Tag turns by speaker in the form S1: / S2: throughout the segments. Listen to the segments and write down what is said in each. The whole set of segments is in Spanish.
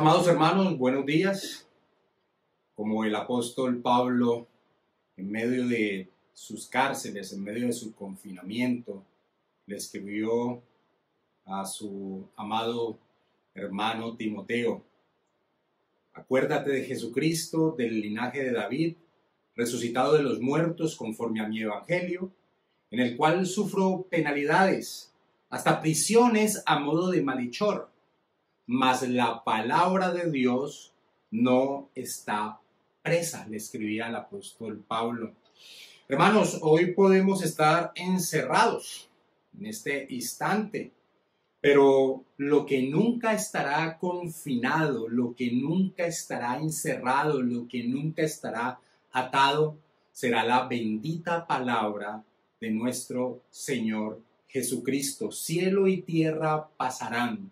S1: Amados hermanos, buenos días. Como el apóstol Pablo, en medio de sus cárceles, en medio de su confinamiento, le escribió a su amado hermano Timoteo: acuérdate de Jesucristo, del linaje de David, resucitado de los muertos conforme a mi evangelio, en el cual sufro penalidades, hasta prisiones a modo de malhechor, mas la palabra de Dios no está presa, le escribía el apóstol Pablo. Hermanos, hoy podemos estar encerrados en este instante, pero lo que nunca estará confinado, lo que nunca estará encerrado, lo que nunca estará atado, será la bendita palabra de nuestro Señor Jesucristo. Cielo y tierra pasarán,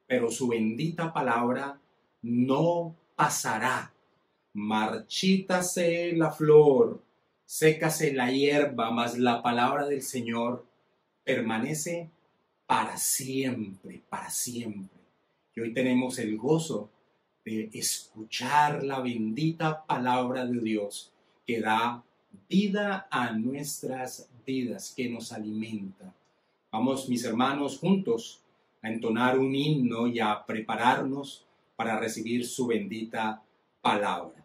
S1: pero su bendita palabra no pasará. Marchítase la flor, sécase la hierba, mas la palabra del Señor permanece para siempre, para siempre. Y hoy tenemos el gozo de escuchar la bendita palabra de Dios que da vida a nuestras vidas, que nos alimenta. Vamos, mis hermanos, juntos a entonar un himno y a prepararnos para recibir su bendita palabra.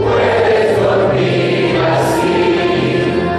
S2: Puedes dormir así.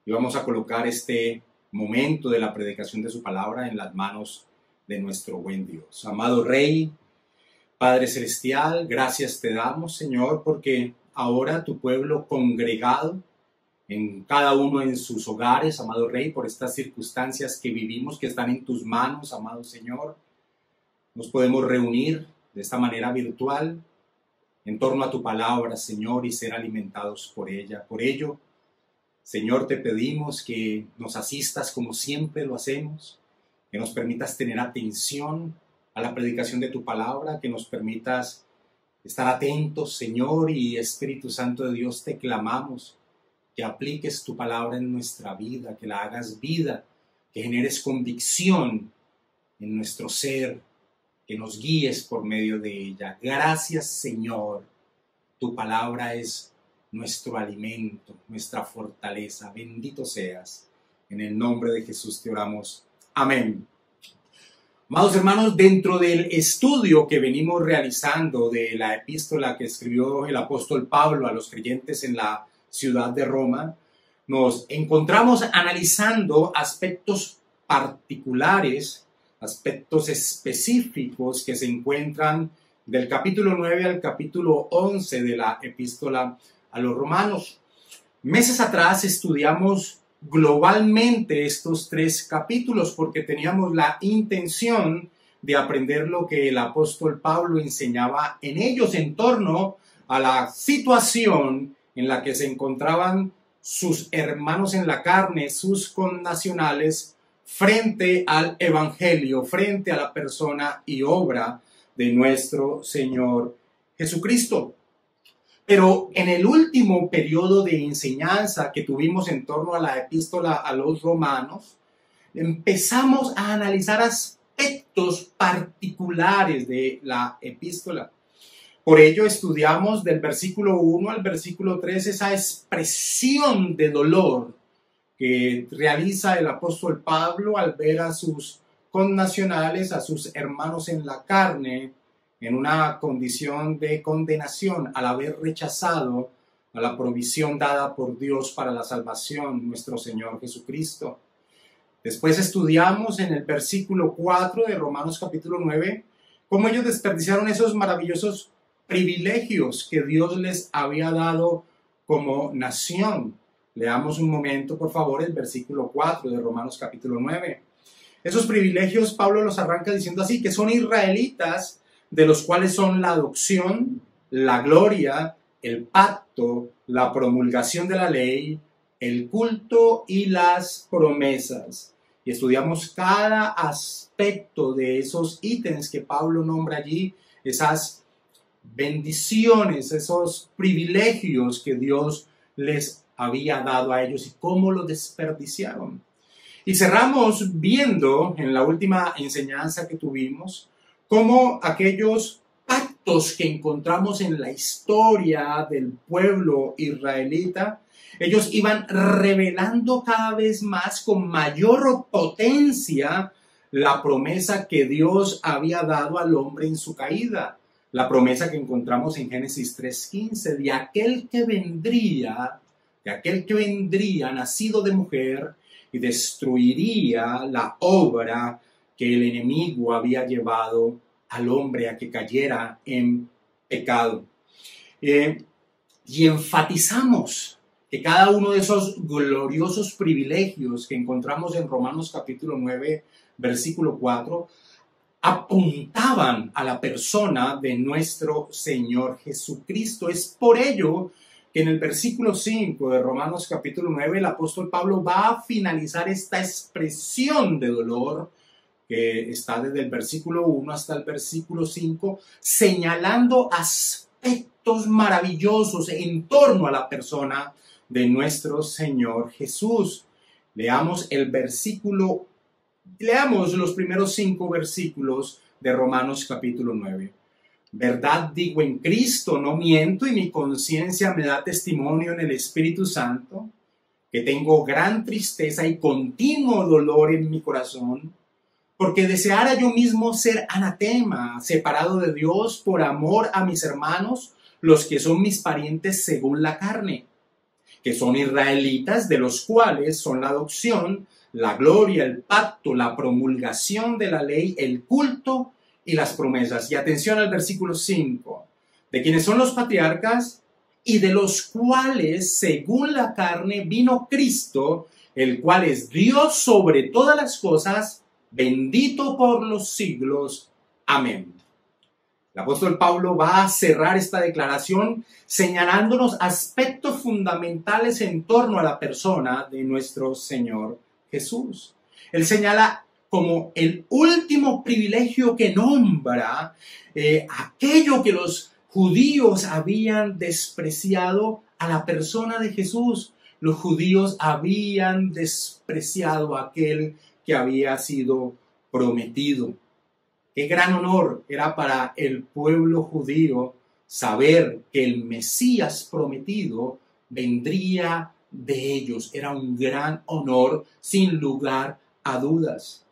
S1: y vamos a colocar este momento de la predicación de su palabra en las manos de nuestro buen Dios. Amado Rey, Padre Celestial, gracias te damos, Señor, porque ahora tu pueblo congregado, en cada uno en sus hogares, amado Rey, por estas circunstancias que vivimos, que están en tus manos, amado Señor, nos podemos reunir de esta manera virtual en torno a tu palabra, Señor, y ser alimentados por ella. Por ello, Señor, te pedimos que nos asistas como siempre lo hacemos, que nos permitas tener atención a la predicación de tu palabra, que nos permitas estar atentos, Señor, y Espíritu Santo de Dios, te clamamos que apliques tu palabra en nuestra vida, que la hagas vida, que generes convicción en nuestro ser, que nos guíes por medio de ella. Gracias, Señor. Tu palabra es nuestro alimento, nuestra fortaleza. Bendito seas. En el nombre de Jesús te oramos. Amén. Amados hermanos, dentro del estudio que venimos realizando de la epístola que escribió el apóstol Pablo a los creyentes en la ciudad de Roma, nos encontramos analizando aspectos particulares, aspectos específicos que se encuentran del capítulo 9 al capítulo 11 de la epístola a los romanos. Meses atrás estudiamos globalmente estos 3 capítulos porque teníamos la intención de aprender lo que el apóstol Pablo enseñaba en ellos en torno a la situación en la que se encontraban sus hermanos en la carne, sus connacionales, frente al evangelio, frente a la persona y obra de nuestro Señor Jesucristo. Pero en el último periodo de enseñanza que tuvimos en torno a la epístola a los romanos, empezamos a analizar aspectos particulares de la epístola. Por ello estudiamos del versículo 1 al versículo 3 esa expresión de dolor que realiza el apóstol Pablo al ver a sus connacionales, a sus hermanos en la carne, en una condición de condenación al haber rechazado a la provisión dada por Dios para la salvación, nuestro Señor Jesucristo. Después estudiamos en el versículo 4 de Romanos capítulo 9 cómo ellos desperdiciaron esos maravillosos privilegios que Dios les había dado como nación. Leamos un momento, por favor, el versículo 4 de Romanos capítulo 9. Esos privilegios Pablo los arranca diciendo así, que son israelitas, de los cuales son la adopción, la gloria, el pacto, la promulgación de la ley, el culto y las promesas. Y estudiamos cada aspecto de esos ítems que Pablo nombra allí, esas bendiciones, esos privilegios que Dios les había dado a ellos y cómo lo desperdiciaron. Y cerramos viendo en la última enseñanza que tuvimos cómo aquellos pactos que encontramos en la historia del pueblo israelita, ellos iban revelando cada vez más con mayor potencia la promesa que Dios había dado al hombre en su caída. La promesa que encontramos en Génesis 3:15, de aquel que vendría nacido de mujer y destruiría la obra que el enemigo había llevado al hombre a que cayera en pecado. Y enfatizamos que cada uno de esos gloriosos privilegios que encontramos en Romanos capítulo 9, versículo 4, apuntaban a la persona de nuestro Señor Jesucristo. Es por ello que en el versículo 5 de Romanos capítulo 9 el apóstol Pablo va a finalizar esta expresión de dolor que está desde el versículo 1 hasta el versículo 5, señalando aspectos maravillosos en torno a la persona de nuestro Señor Jesús. Leamos los primeros 5 versículos de Romanos capítulo 9. Verdad digo en Cristo, no miento, y mi conciencia me da testimonio en el Espíritu Santo, que tengo gran tristeza y continuo dolor en mi corazón, porque deseara yo mismo ser anatema, separado de Dios por amor a mis hermanos, los que son mis parientes según la carne, que son israelitas, de los cuales son la adopción, la gloria, el pacto, la promulgación de la ley, el culto y las promesas. Y atención al versículo 5, de quienes son los patriarcas y de los cuales, según la carne, vino Cristo, el cual es Dios sobre todas las cosas, bendito por los siglos. Amén. El apóstol Pablo va a cerrar esta declaración señalándonos aspectos fundamentales en torno a la persona de nuestro Señor Jesús. Él señala como el último privilegio que nombra aquello que los judíos habían despreciado a la persona de Jesús. Los judíos habían despreciado a aquel que había sido prometido. Qué gran honor era para el pueblo judío saber que el Mesías prometido vendría de ellos. Era un gran honor, sin lugar a dudas.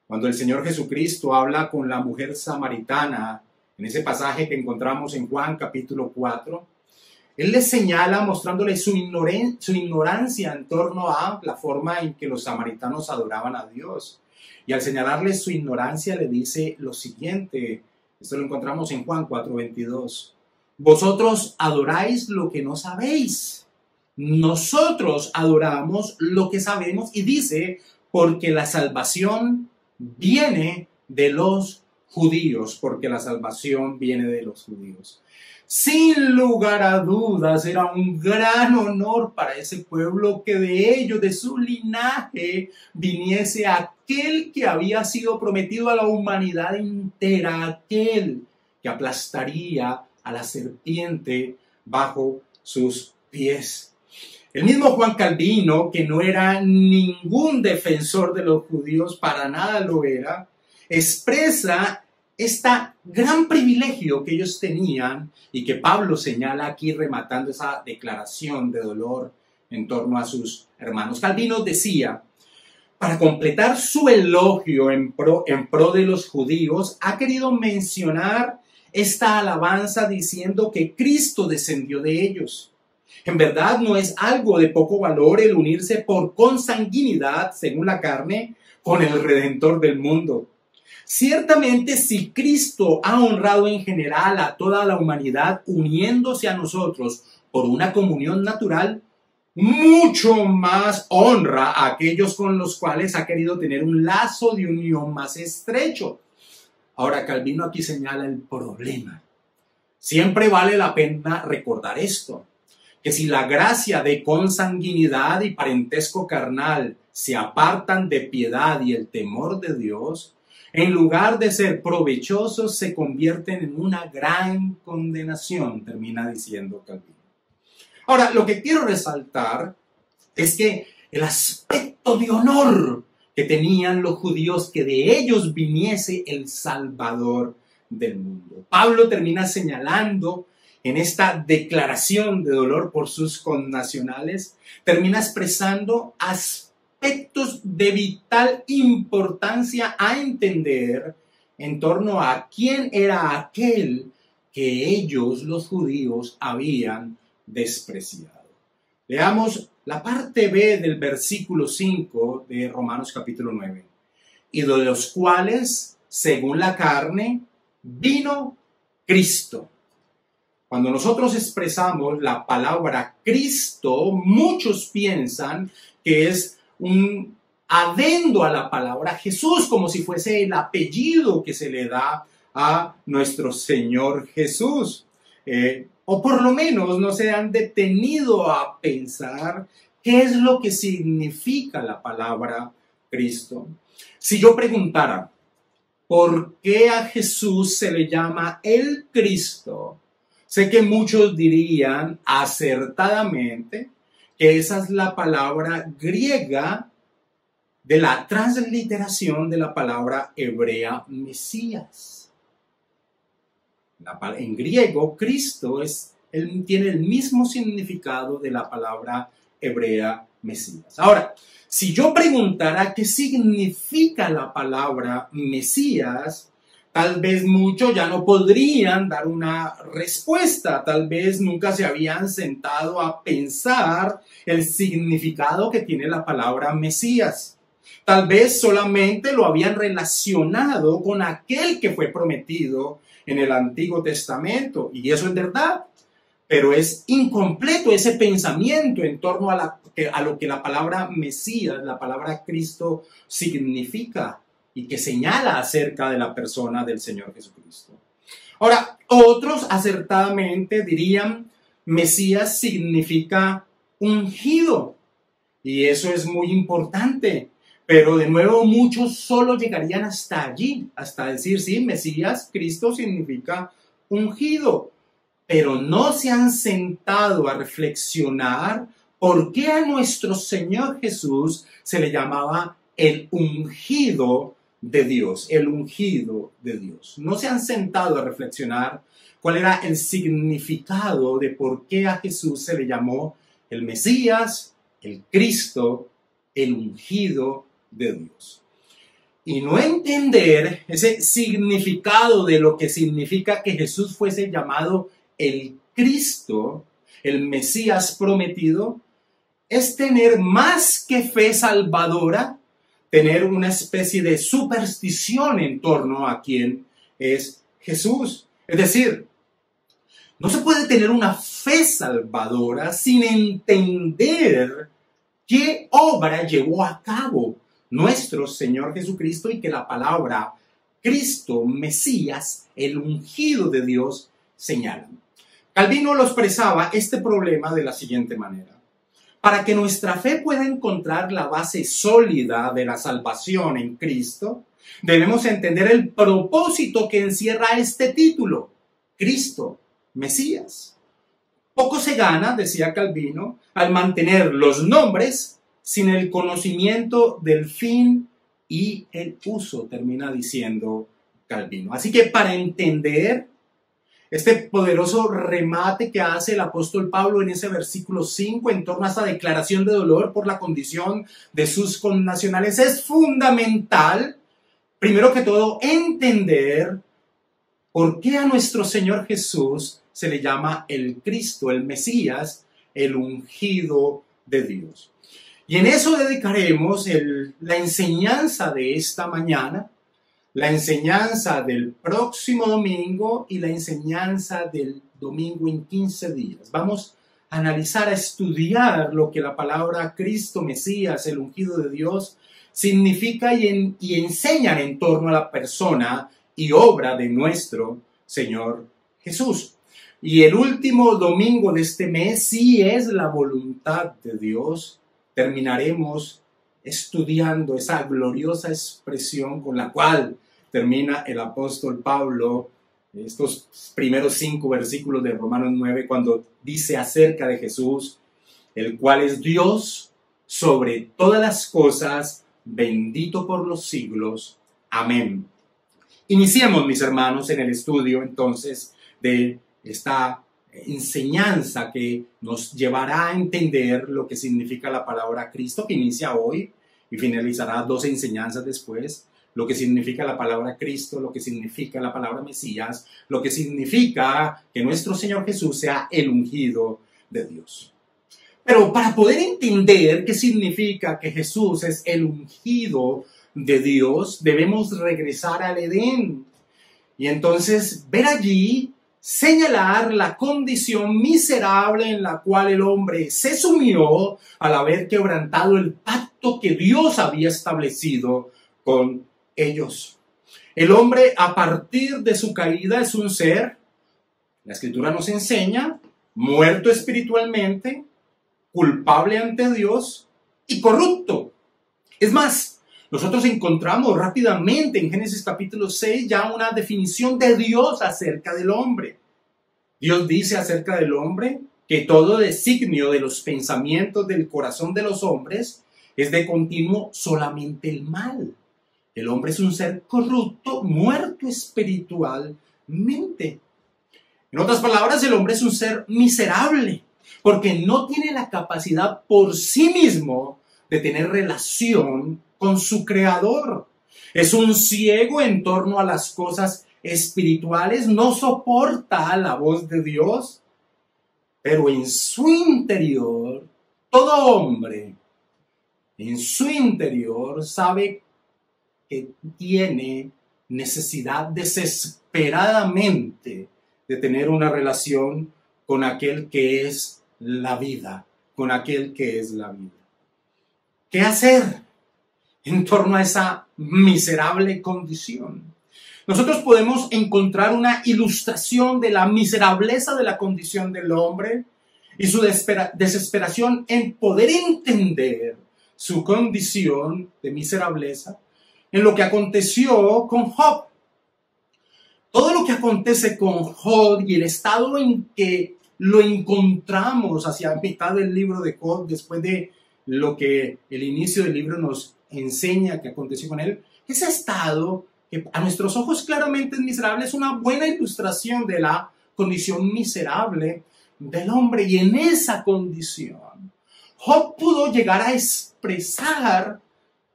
S1: Cuando el Señor Jesucristo habla con la mujer samaritana, en ese pasaje que encontramos en Juan capítulo 4, Él les señala mostrándole su ignorancia en torno a la forma en que los samaritanos adoraban a Dios. Y al señalarles su ignorancia le dice lo siguiente, esto lo encontramos en Juan 4:22. Vosotros adoráis lo que no sabéis. Nosotros adoramos lo que sabemos, y dice, porque la salvación viene de los judíos, porque la salvación viene de los judíos. Sin lugar a dudas, era un gran honor para ese pueblo que de ellos, de su linaje, viniese aquel que había sido prometido a la humanidad entera, aquel que aplastaría a la serpiente bajo sus pies. El mismo Juan Calvino, que no era ningún defensor de los judíos, para nada lo era, expresa este gran privilegio que ellos tenían y que Pablo señala aquí rematando esa declaración de dolor en torno a sus hermanos. Calvino decía, para completar su elogio en pro de los judíos, ha querido mencionar esta alabanza diciendo que Cristo descendió de ellos. En verdad no es algo de poco valor el unirse por consanguinidad, según la carne, con el Redentor del mundo. Ciertamente, si Cristo ha honrado en general a toda la humanidad uniéndose a nosotros por una comunión natural, mucho más honra a aquellos con los cuales ha querido tener un lazo de unión más estrecho. Ahora, Calvino aquí señala el problema. Siempre vale la pena recordar esto, que si la gracia de consanguinidad y parentesco carnal se apartan de piedad y el temor de Dios, en lugar de ser provechosos, se convierten en una gran condenación, termina diciendo Calvino. Ahora, lo que quiero resaltar es que el aspecto de honor que tenían los judíos, que de ellos viniese el Salvador del mundo. Pablo termina señalando en esta declaración de dolor por sus connacionales, termina expresando aspectos de vital importancia a entender en torno a quién era aquel que ellos, los judíos, habían despreciado. Leamos la parte B del versículo 5 de Romanos capítulo 9. Y de los cuales, según la carne, vino Cristo. Cuando nosotros expresamos la palabra Cristo, muchos piensan que es un adendo a la palabra Jesús, como si fuese el apellido que se le da a nuestro Señor Jesús. O por lo menos no se han detenido a pensar qué es lo que significa la palabra Cristo. Si yo preguntara, ¿por qué a Jesús se le llama el Cristo? Sé que muchos dirían acertadamente que esa es la palabra griega de la transliteración de la palabra hebrea Mesías. En griego, Cristo tiene el mismo significado de la palabra hebrea Mesías. Ahora, si yo preguntara qué significa la palabra Mesías, Tal vez muchos ya no podrían dar una respuesta, tal vez nunca se habían sentado a pensar el significado que tiene la palabra Mesías. Tal vez solamente lo habían relacionado con aquel que fue prometido en el Antiguo Testamento, y eso es verdad, pero es incompleto ese pensamiento en torno a lo que la palabra Mesías, la palabra Cristo significa y que señala acerca de la persona del Señor Jesucristo. Ahora, otros acertadamente dirían, Mesías significa ungido, y eso es muy importante, pero de nuevo muchos solo llegarían hasta allí, hasta decir, sí, Mesías, Cristo significa ungido, pero no se han sentado a reflexionar por qué a nuestro Señor Jesús se le llamaba el ungido de Dios, el ungido de Dios. No se han sentado a reflexionar cuál era el significado de por qué a Jesús se le llamó el Mesías, el Cristo, el ungido de Dios. Y no entender ese significado de lo que significa que Jesús fuese llamado el Cristo, el Mesías prometido, es tener más que fe salvadora, tener una especie de superstición en torno a quién es Jesús. Es decir, no se puede tener una fe salvadora sin entender qué obra llevó a cabo nuestro Señor Jesucristo y que la palabra Cristo, Mesías, el ungido de Dios, señalan. Calvino lo expresaba este problema de la siguiente manera. Para que nuestra fe pueda encontrar la base sólida de la salvación en Cristo, debemos entender el propósito que encierra este título, Cristo, Mesías. Poco se gana, decía Calvino, al mantener los nombres sin el conocimiento del fin y el uso, termina diciendo Calvino. Así que para entender este poderoso remate que hace el apóstol Pablo en ese versículo 5 en torno a esa declaración de dolor por la condición de sus connacionales, es fundamental, primero que todo, entender por qué a nuestro Señor Jesús se le llama el Cristo, el Mesías, el ungido de Dios. Y en eso dedicaremos la enseñanza de esta mañana, la enseñanza del próximo domingo y la enseñanza del domingo en 15 días. Vamos a analizar, a estudiar lo que la palabra Cristo, Mesías, el ungido de Dios, significa y enseñan en torno a la persona y obra de nuestro Señor Jesús. Y el último domingo de este mes, si es la voluntad de Dios, terminaremos estudiando esa gloriosa expresión con la cual termina el apóstol Pablo estos primeros 5 versículos de Romanos 9 cuando dice acerca de Jesús, el cual es Dios sobre todas las cosas, bendito por los siglos. Amén. Iniciemos, mis hermanos, en el estudio entonces de esta enseñanza que nos llevará a entender lo que significa la palabra Cristo, que inicia hoy y finalizará 2 enseñanzas después, lo que significa la palabra Cristo, lo que significa la palabra Mesías, lo que significa que nuestro Señor Jesús sea el ungido de Dios. Pero para poder entender qué significa que Jesús es el ungido de Dios, debemos regresar al Edén y entonces ver allí, señalar la condición miserable en la cual el hombre se sumió al haber quebrantado el pacto que Dios había establecido con ellos. El hombre, a partir de su caída, es un ser, la Escritura nos enseña, muerto espiritualmente, culpable ante Dios y corrupto. Es más, nosotros encontramos rápidamente en Génesis capítulo 6 ya una definición de Dios acerca del hombre. Dios dice acerca del hombre que todo designio de los pensamientos del corazón de los hombres es de continuo solamente el mal. El hombre es un ser corrupto, muerto espiritualmente. En otras palabras, el hombre es un ser miserable, porque no tiene la capacidad por sí mismo de tener relación con su Creador. Es un ciego en torno a las cosas espirituales, no soporta la voz de Dios, pero en su interior, todo hombre, en su interior sabe que tiene necesidad desesperadamente de tener una relación con aquel que es la vida, con aquel que es la vida. ¿Qué hacer en torno a esa miserable condición? Nosotros podemos encontrar una ilustración de la miserableza de la condición del hombre y su desesperación en poder entender su condición de miserableza en lo que aconteció con Job. Todo lo que acontece con Job y el estado en que lo encontramos hacia mitad del libro de Job, después de lo que el inicio del libro nos enseña que aconteció con él, ese estado que a nuestros ojos claramente es miserable, es una buena ilustración de la condición miserable del hombre. Y en esa condición, Job pudo llegar a expresar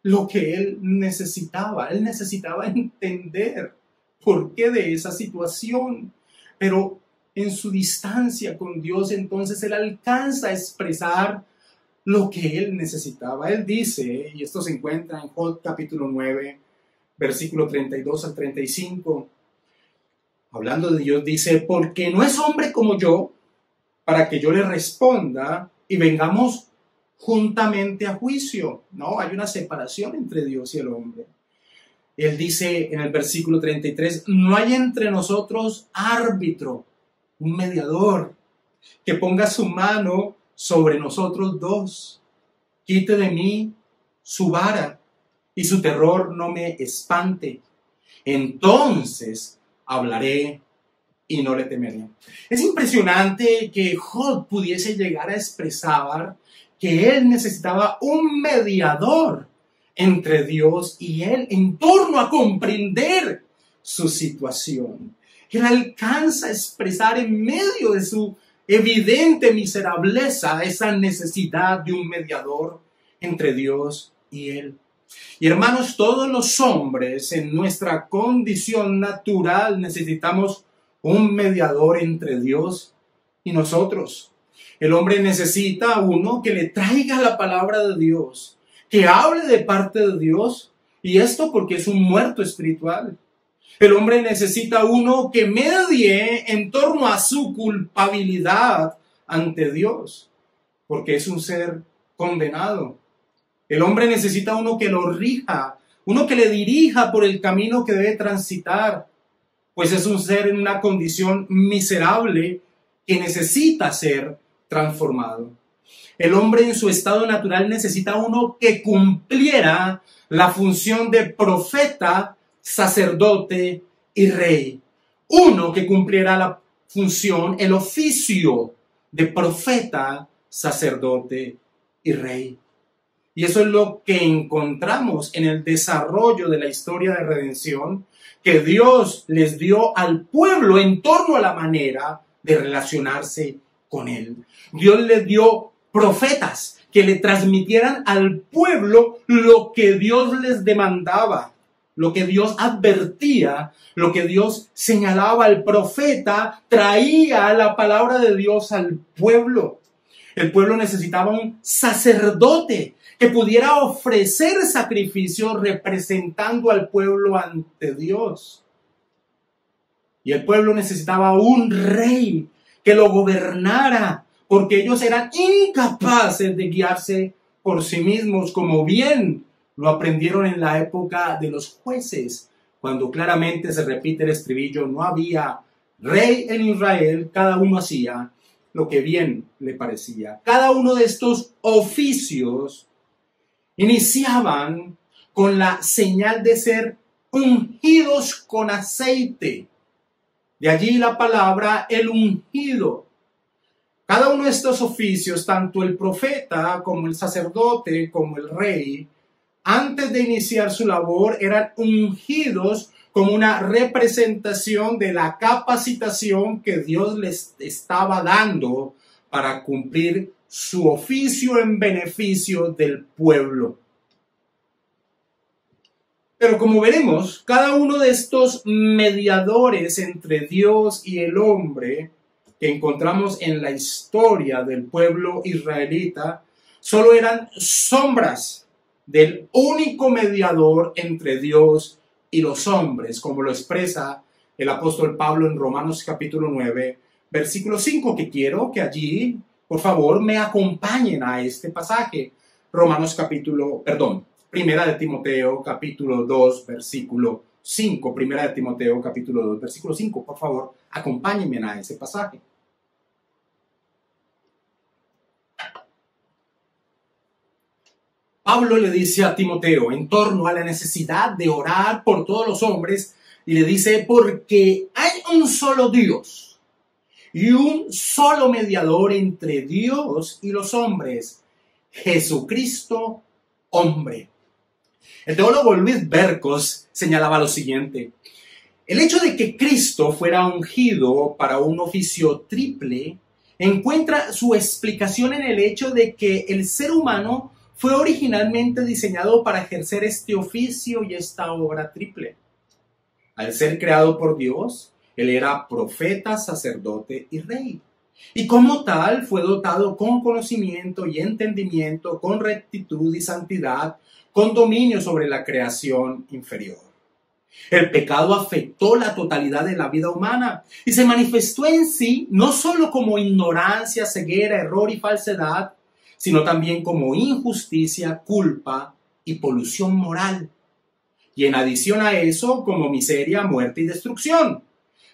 S1: lo que él necesitaba. Él necesitaba entender por qué de esa situación. Pero en su distancia con Dios, entonces él alcanza a expresar lo que él necesitaba. Él dice, y esto se encuentra en Job capítulo 9, versículo 32 al 35, hablando de Dios, dice: porque no es hombre como yo, para que yo le responda y vengamos juntamente a juicio. No, hay una separación entre Dios y el hombre. Él dice en el versículo 33, no hay entre nosotros árbitro, un mediador, que ponga su mano sobre nosotros dos. Quite de mí su vara y su terror no me espante. Entonces hablaré y no le temeré. Es impresionante que Job pudiese llegar a expresar que él necesitaba un mediador entre Dios y él en torno a comprender su situación. Él alcanza a expresar en medio de su evidente miserableza esa necesidad de un mediador entre Dios y él. Y hermanos, todos los hombres en nuestra condición natural necesitamos un mediador entre Dios y nosotros. El hombre necesita uno que le traiga la palabra de Dios, que hable de parte de Dios, y esto porque es un muerto espiritual. El hombre necesita uno que medie en torno a su culpabilidad ante Dios, porque es un ser condenado. El hombre necesita uno que lo rija, uno que le dirija por el camino que debe transitar, pues es un ser en una condición miserable que necesita ser transformado. El hombre en su estado natural necesita uno que cumpliera la función de profeta, sacerdote y rey. Uno que cumpliera la función, el oficio de profeta, sacerdote y rey. Y eso es lo que encontramos en el desarrollo de la historia de redención que Dios les dio al pueblo en torno a la manera de relacionarse con él. Dios les dio profetas que le transmitieran al pueblo lo que Dios les demandaba, lo que Dios advertía, lo que Dios señalaba. El profeta traía la palabra de Dios al pueblo. El pueblo necesitaba un sacerdote que pudiera ofrecer sacrificios representando al pueblo ante Dios. Y el pueblo necesitaba un rey que lo gobernara, porque ellos eran incapaces de guiarse por sí mismos, como bien lo aprendieron en la época de los jueces, cuando claramente se repite el estribillo: no había rey en Israel, cada uno hacía lo que bien le parecía. Cada uno de estos oficios iniciaban con la señal de ser ungidos con aceite. De allí la palabra el ungido. Cada uno de estos oficios, tanto el profeta como el sacerdote como el rey, antes de iniciar su labor eran ungidos como una representación de la capacitación que Dios les estaba dando para cumplir su oficio en beneficio del pueblo. Pero como veremos, cada uno de estos mediadores entre Dios y el hombre que encontramos en la historia del pueblo israelita, solo eran sombras del único mediador entre Dios y los hombres, como lo expresa el apóstol Pablo en Romanos capítulo 9, versículo 5, que quiero que allí, por favor, me acompañen a este pasaje. Primera de Timoteo capítulo 2, versículo 5. Primera de Timoteo capítulo 2, versículo 5. Por favor, acompáñenme a ese pasaje. Pablo le dice a Timoteo en torno a la necesidad de orar por todos los hombres y le dice, porque hay un solo Dios y un solo mediador entre Dios y los hombres, Jesucristo, hombre. El teólogo Luis Bercos señalaba lo siguiente: el hecho de que Cristo fuera ungido para un oficio triple encuentra su explicación en el hecho de que el ser humano fue originalmente diseñado para ejercer este oficio y esta obra triple. Al ser creado por Dios, él era profeta, sacerdote y rey. Y como tal fue dotado con conocimiento y entendimiento, con rectitud y santidad, con dominio sobre la creación inferior. El pecado afectó la totalidad de la vida humana y se manifestó en sí no solo como ignorancia, ceguera, error y falsedad, sino también como injusticia, culpa y polución moral. Y en adición a eso, como miseria, muerte y destrucción.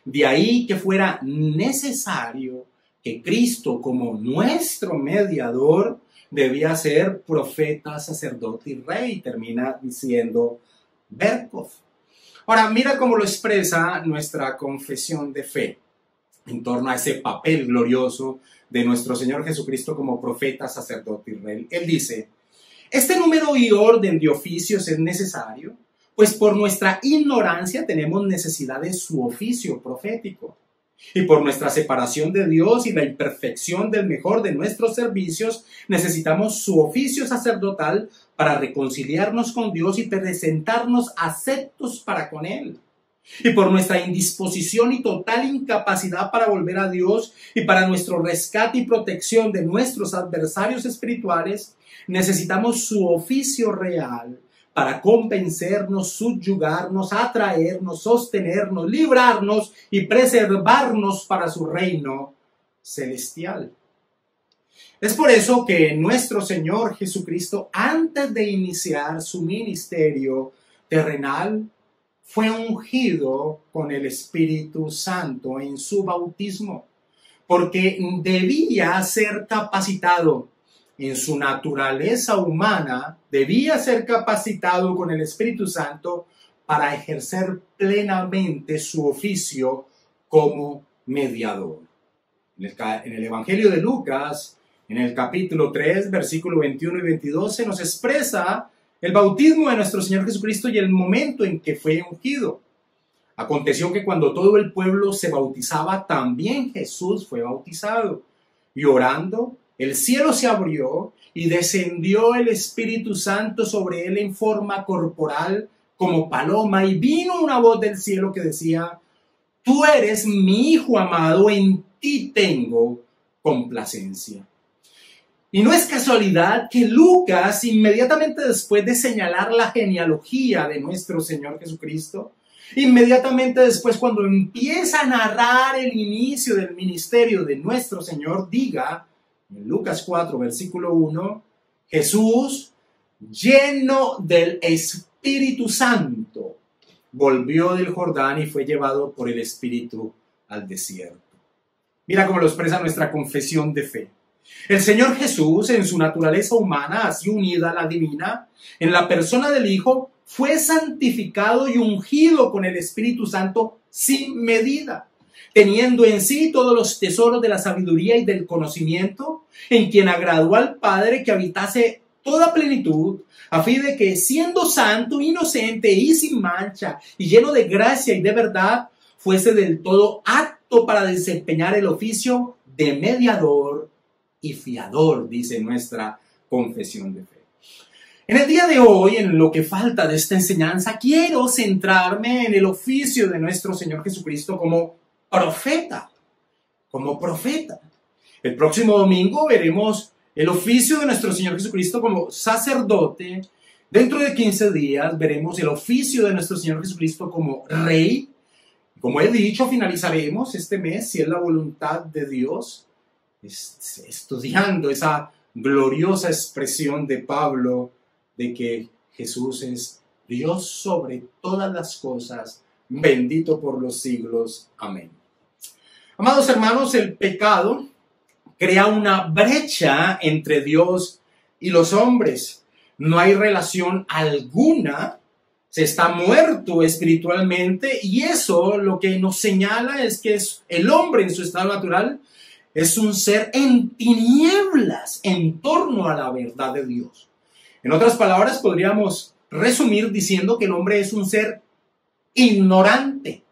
S1: De ahí que fuera necesario que Cristo, como nuestro mediador, debía ser profeta, sacerdote y rey, termina diciendo Berkov. Ahora, mira cómo lo expresa nuestra confesión de fe en torno a ese papel glorioso de nuestro Señor Jesucristo como profeta, sacerdote y rey. Él dice, este número y orden de oficios es necesario, pues por nuestra ignorancia tenemos necesidad de su oficio profético. Y por nuestra separación de Dios y la imperfección del mejor de nuestros servicios, necesitamos su oficio sacerdotal para reconciliarnos con Dios y presentarnos aceptos para con Él. Y por nuestra indisposición y total incapacidad para volver a Dios y para nuestro rescate y protección de nuestros adversarios espirituales, necesitamos su oficio real para convencernos, subyugarnos, atraernos, sostenernos, librarnos y preservarnos para su reino celestial. Es por eso que nuestro Señor Jesucristo, antes de iniciar su ministerio terrenal, fue ungido con el Espíritu Santo en su bautismo, porque debía ser capacitado en su naturaleza humana, debía ser capacitado con el Espíritu Santo para ejercer plenamente su oficio como mediador. En el Evangelio de Lucas, en el capítulo 3, versículo 21 y 22, se nos expresa el bautismo de nuestro Señor Jesucristo y el momento en que fue ungido. Aconteció que cuando todo el pueblo se bautizaba, también Jesús fue bautizado. Y orando, el cielo se abrió y descendió el Espíritu Santo sobre él en forma corporal como paloma. Y vino una voz del cielo que decía, tú eres mi Hijo amado, en ti tengo complacencia. Y no es casualidad que Lucas, inmediatamente después de señalar la genealogía de nuestro Señor Jesucristo, inmediatamente después, cuando empieza a narrar el inicio del ministerio de nuestro Señor, diga, en Lucas 4, versículo 1, Jesús, lleno del Espíritu Santo, volvió del Jordán y fue llevado por el Espíritu al desierto. Mira cómo lo expresa nuestra confesión de fe. El Señor Jesús, en su naturaleza humana, así unida a la divina, en la persona del Hijo, fue santificado y ungido con el Espíritu Santo sin medida, teniendo en sí todos los tesoros de la sabiduría y del conocimiento, en quien agradó al Padre que habitase toda plenitud, a fin de que, siendo santo, inocente y sin mancha, y lleno de gracia y de verdad, fuese del todo apto para desempeñar el oficio de mediador y fiador, dice nuestra confesión de fe. En el día de hoy, en lo que falta de esta enseñanza, quiero centrarme en el oficio de nuestro Señor Jesucristo como profeta. Como profeta. El próximo domingo veremos el oficio de nuestro Señor Jesucristo como sacerdote. Dentro de 15 días veremos el oficio de nuestro Señor Jesucristo como rey. Como he dicho, finalizaremos este mes, si es la voluntad de Dios, estudiando esa gloriosa expresión de Pablo de que Jesús es Dios sobre todas las cosas, bendito por los siglos. Amén. Amados hermanos, el pecado crea una brecha entre Dios y los hombres. No hay relación alguna, se está muerto espiritualmente, y eso lo que nos señala es que el hombre en su estado natural es un ser en tinieblas en torno a la verdad de Dios. En otras palabras, podríamos resumir diciendo que el hombre es un ser ignorante.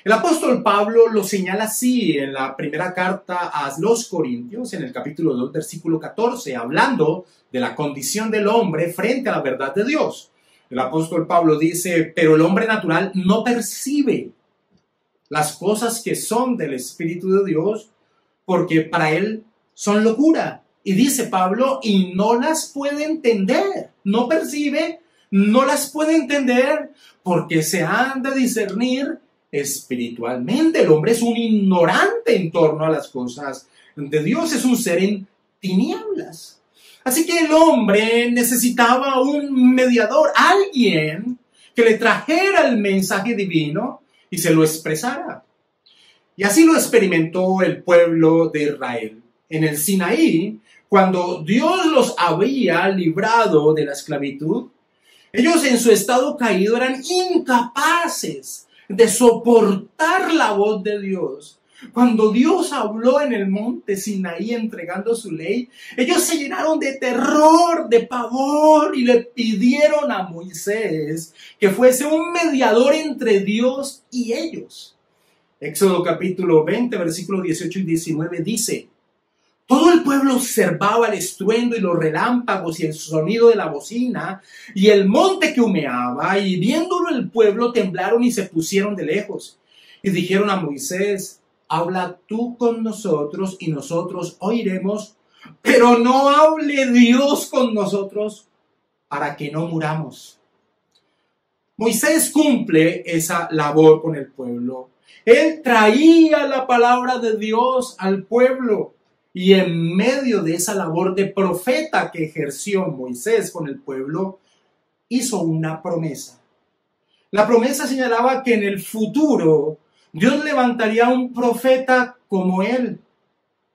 S1: El apóstol Pablo lo señala así en la primera carta a los Corintios, en el capítulo 2, versículo 14, hablando de la condición del hombre frente a la verdad de Dios. El apóstol Pablo dice, pero el hombre natural no percibe las cosas que son del Espíritu de Dios, porque para él son locura. Y dice Pablo, y no las puede entender, no percibe, no las puede entender, porque se han de discernir espiritualmente. El hombre es un ignorante en torno a las cosas de Dios, es un ser en tinieblas. Así que el hombre necesitaba un mediador, alguien que le trajera el mensaje divino y se lo expresara. Y así lo experimentó el pueblo de Israel. En el Sinaí, cuando Dios los había librado de la esclavitud, ellos en su estado caído eran incapaces de soportar la voz de Dios. Cuando Dios habló en el monte Sinaí entregando su ley, ellos se llenaron de terror, de pavor, y le pidieron a Moisés que fuese un mediador entre Dios y ellos. Éxodo capítulo 20, versículos 18 y 19 dice, todo el pueblo observaba el estruendo y los relámpagos y el sonido de la bocina y el monte que humeaba, y viéndolo el pueblo temblaron y se pusieron de lejos. Y dijeron a Moisés, habla tú con nosotros y nosotros oiremos, pero no hable Dios con nosotros para que no muramos. Moisés cumple esa labor con el pueblo. Él traía la palabra de Dios al pueblo. Y en medio de esa labor de profeta que ejerció Moisés con el pueblo, hizo una promesa. La promesa señalaba que en el futuro Dios levantaría un profeta como él.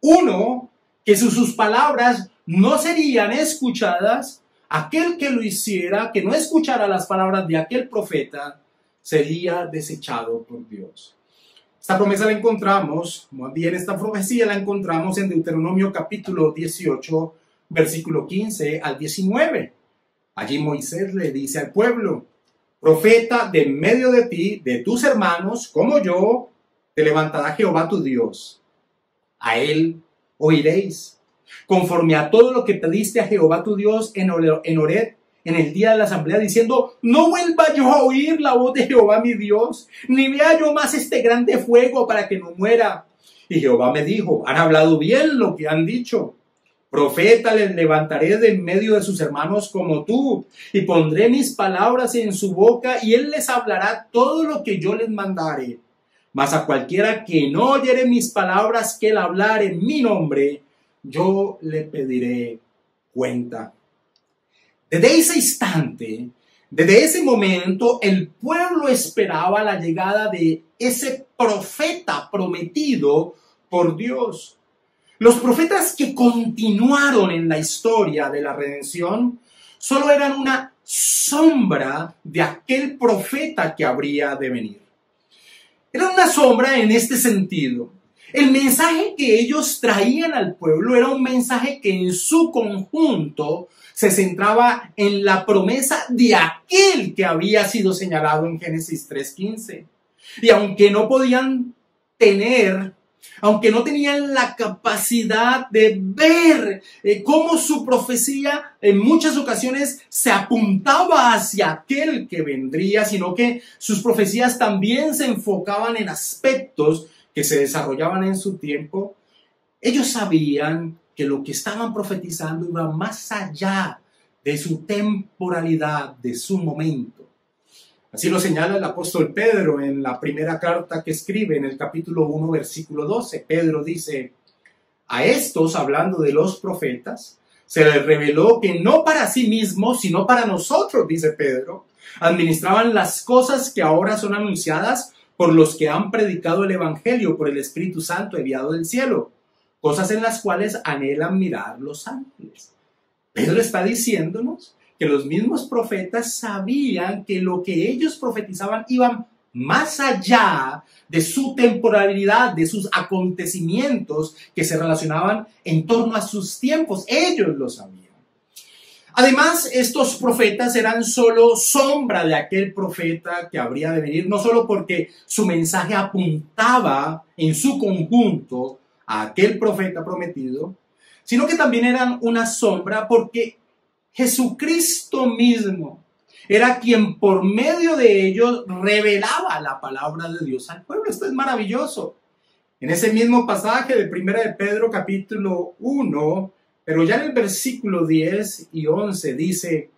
S1: Uno que sus palabras no serían escuchadas. Aquel que lo hiciera, que no escuchara las palabras de aquel profeta, sería desechado por Dios. Esta promesa la encontramos, más bien esta profecía la encontramos en Deuteronomio capítulo 18, versículo 15 al 19. Allí Moisés le dice al pueblo, profeta de en medio de ti, de tus hermanos, como yo, te levantará Jehová tu Dios. A él oiréis, conforme a todo lo que pediste a Jehová tu Dios en Horeb, en el día de la asamblea, diciendo, no vuelva yo a oír la voz de Jehová mi Dios, ni vea yo más este grande fuego para que no muera. Y Jehová me dijo, han hablado bien lo que han dicho. Profeta les levantaré de en medio de sus hermanos como tú, y pondré mis palabras en su boca, y él les hablará todo lo que yo les mandare. Mas a cualquiera que no oyere mis palabras que él hablare en mi nombre, yo le pediré cuenta. Desde ese instante, desde ese momento, el pueblo esperaba la llegada de ese profeta prometido por Dios. Los profetas que continuaron en la historia de la redención solo eran una sombra de aquel profeta que habría de venir. Era una sombra en este sentido. El mensaje que ellos traían al pueblo era un mensaje que en su conjunto se centraba en la promesa de aquel que había sido señalado en Génesis 3:15. Y aunque no podían tener aunque no tenían la capacidad de ver cómo su profecía en muchas ocasiones se apuntaba hacia aquel que vendría, sino que sus profecías también se enfocaban en aspectos que se desarrollaban en su tiempo, ellos sabían que lo que estaban profetizando iba más allá de su temporalidad, de su momento. Así lo señala el apóstol Pedro en la primera carta que escribe en el capítulo 1, versículo 12. Pedro dice: a estos, hablando de los profetas, se les reveló que no para sí mismos, sino para nosotros, dice Pedro, administraban las cosas que ahora son anunciadas por los que han predicado el Evangelio por el Espíritu Santo enviado del cielo, cosas en las cuales anhelan mirar los ángeles. Pedro está diciéndonos que los mismos profetas sabían que lo que ellos profetizaban iban más allá de su temporalidad, de sus acontecimientos que se relacionaban en torno a sus tiempos. Ellos lo sabían. Además, estos profetas eran solo sombra de aquel profeta que habría de venir, no solo porque su mensaje apuntaba en su conjunto a aquel profeta prometido, sino que también eran una sombra porque Jesucristo mismo era quien por medio de ellos revelaba la palabra de Dios al pueblo. Esto es maravilloso. En ese mismo pasaje de 1 de Pedro capítulo 1, pero ya en el versículo 10 y 11 dice: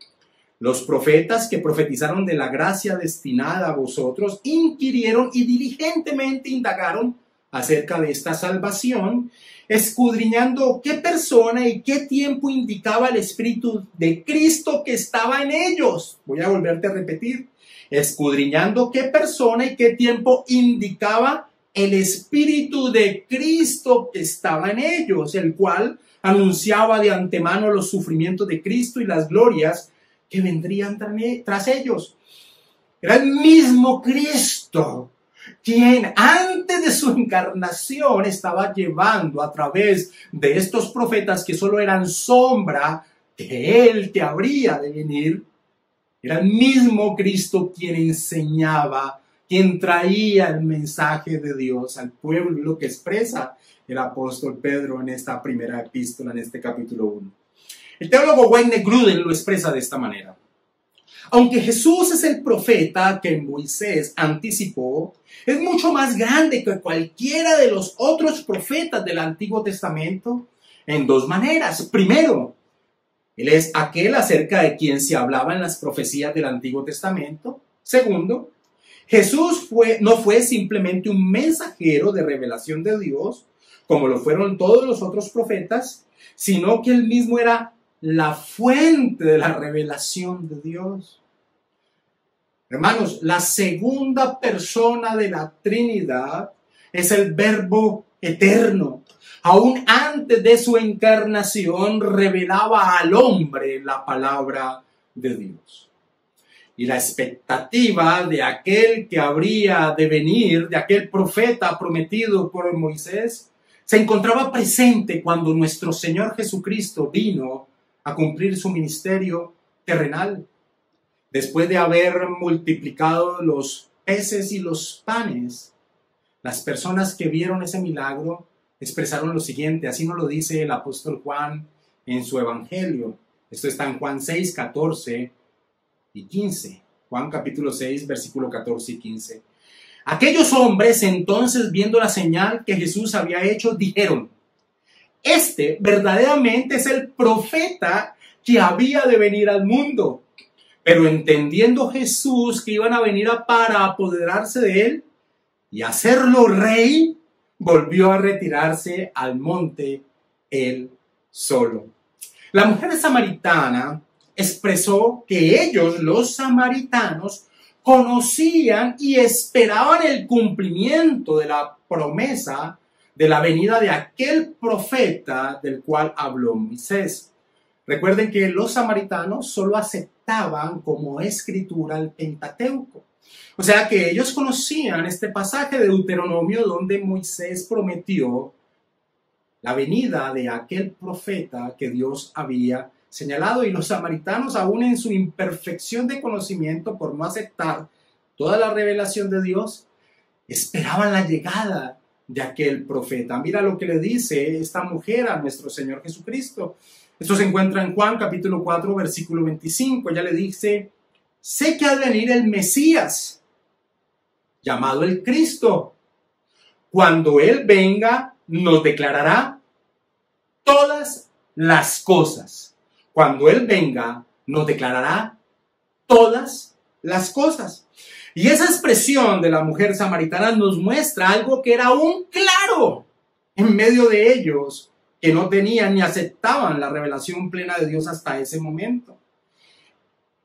S1: los profetas que profetizaron de la gracia destinada a vosotros inquirieron y diligentemente indagaron acerca de esta salvación, escudriñando qué persona y qué tiempo indicaba el Espíritu de Cristo que estaba en ellos. Voy a volverte a repetir. Escudriñando qué persona y qué tiempo indicaba el Espíritu de Cristo que estaba en ellos, el cual anunciaba de antemano los sufrimientos de Cristo y las glorias que vendrían tras ellos. Era el mismo Cristo quien antes de su encarnación estaba llevando a través de estos profetas que solo eran sombra de él que habría de venir. Era el mismo Cristo quien enseñaba, quien traía el mensaje de Dios al pueblo, lo que expresa el apóstol Pedro en esta primera epístola, en este capítulo 1. El teólogo Wayne Grudem lo expresa de esta manera: aunque Jesús es el profeta que Moisés anticipó, es mucho más grande que cualquiera de los otros profetas del Antiguo Testamento en dos maneras. Primero, él es aquel acerca de quien se hablaba en las profecías del Antiguo Testamento. Segundo, Jesús no fue simplemente un mensajero de revelación de Dios, como lo fueron todos los otros profetas, sino que él mismo era la fuente de la revelación de Dios. Hermanos, la segunda persona de la Trinidad es el Verbo eterno. Aún antes de su encarnación revelaba al hombre la palabra de Dios. Y la expectativa de aquel que habría de venir, de aquel profeta prometido por Moisés, se encontraba presente cuando nuestro Señor Jesucristo vino a cumplir su ministerio terrenal. Después de haber multiplicado los peces y los panes, las personas que vieron ese milagro expresaron lo siguiente. Así nos lo dice el apóstol Juan en su evangelio. Esto está en Juan 6, 14 y 15. Juan capítulo 6, versículo 14 y 15. Aquellos hombres entonces, viendo la señal que Jesús había hecho, dijeron: este verdaderamente es el profeta que había de venir al mundo. Pero entendiendo Jesús que iban a venir para apoderarse de él y hacerlo rey, volvió a retirarse al monte él solo. La mujer samaritana expresó que ellos, los samaritanos, conocían y esperaban el cumplimiento de la promesa de la venida de aquel profeta del cual habló Moisés. Recuerden que los samaritanos solo aceptaban como escritura el Pentateuco. O sea que ellos conocían este pasaje de Deuteronomio donde Moisés prometió la venida de aquel profeta que Dios había señalado. Y los samaritanos, aún en su imperfección de conocimiento, por no aceptar toda la revelación de Dios, esperaban la llegada de aquel profeta. Mira lo que le dice esta mujer a nuestro Señor Jesucristo. Esto se encuentra en Juan capítulo 4, versículo 25. Ella le dice: sé que ha de venir el Mesías, llamado el Cristo. Cuando Él venga, nos declarará todas las cosas. Cuando Él venga, nos declarará todas las cosas. Y esa expresión de la mujer samaritana nos muestra algo que era aún claro en medio de ellos, que no tenían ni aceptaban la revelación plena de Dios hasta ese momento.